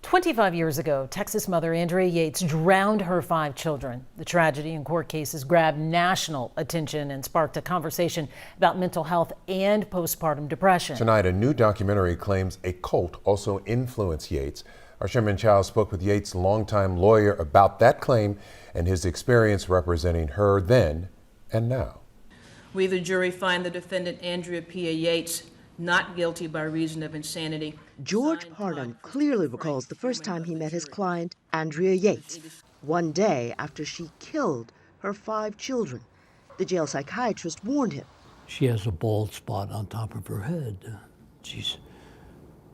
25 years ago, Texas mother Andrea Yates drowned her 5 children. The tragedy and court cases grabbed national attention and sparked a conversation about mental health and postpartum depression. Tonight, a new documentary claims a cult also influenced Yates. Our Sherman Chow spoke with Yates' longtime lawyer about that claim and his experience representing her then and now. We, the jury, find the defendant Andrea P. Yates not guilty by reason of insanity. George Parnham clearly recalls the first time he met his client, Andrea Yates, one day after she killed her 5 children. The jail psychiatrist warned him. She has a bald spot on top of her head. She's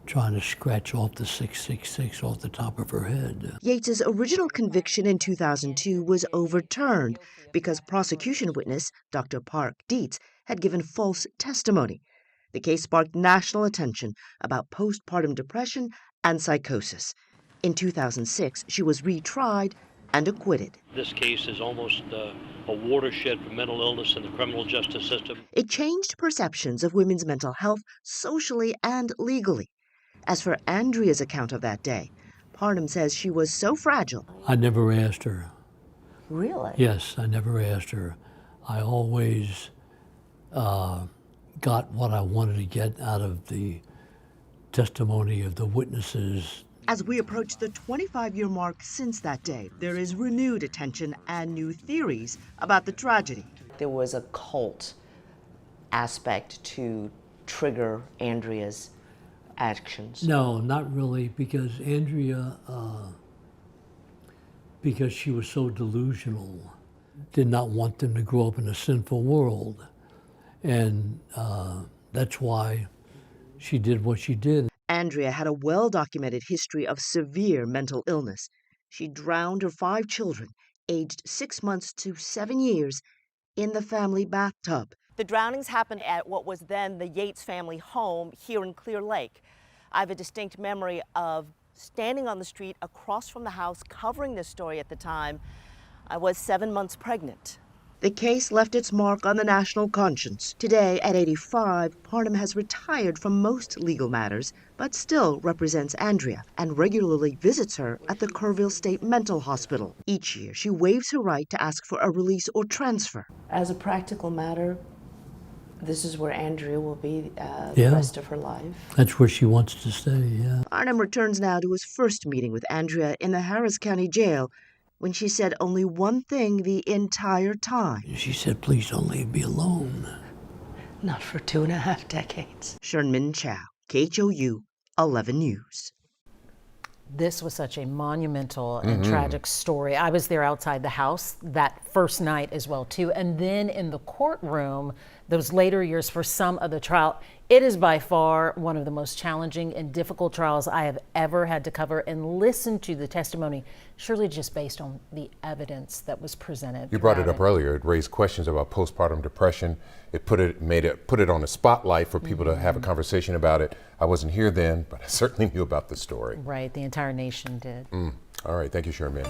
trying to scratch off the 666 off the top of her head. Yates's original conviction in 2002 was overturned because prosecution witness Dr. Park Dietz had given false testimony. The case sparked national attention about postpartum depression and psychosis. In 2006, she was retried and acquitted. This case is almost a watershed for mental illness in the criminal justice system. It changed perceptions of women's mental health socially and legally. As for Andrea's account of that day, Parnham says she was so fragile. I never asked her. Really? Yes, I never asked her. I always got what I wanted to get out of the testimony of the witnesses. As we approach the 25-year mark since that day, there is renewed attention and new theories about the tragedy. There was a cult aspect to trigger Andrea's actions. No, not really, because Andrea, because she was so delusional, did not want them to grow up in a sinful world. And that's why she did what she did. Andrea had a well-documented history of severe mental illness. She drowned her 5 children, aged 6 months to 7 years, in the family bathtub. The drownings happened at what was then the Yates family home here in Clear Lake. I have a distinct memory of standing on the street across from the house covering this story at the time. I was 7 months pregnant. The case left its mark on the national conscience. Today, at 85, Parnham has retired from most legal matters, but still represents Andrea and regularly visits her at the Kerrville State Mental Hospital. Each year, she waives her right to ask for a release or transfer. As a practical matter, this is where Andrea will be the rest of her life. That's where she wants to stay, yeah. Parnham returns now to his first meeting with Andrea in the Harris County Jail, when she said only one thing the entire time. She said, please don't leave me alone. Not for 2.5 decades. Sherman Chow, KHOU 11 News. This was such a monumental and tragic story. I was there outside the house that first night as well, too. And then in the courtroom, those later years for some of the trial, it is by far one of the most challenging and difficult trials I have ever had to cover and listen to the testimony, surely just based on the evidence that was presented. You brought it up earlier. It raised questions about postpartum depression. It put it on a spotlight for people to have a conversation about it. I wasn't here then, but I certainly knew about the story. Right, the entire nation did. All right, thank you, Sherman.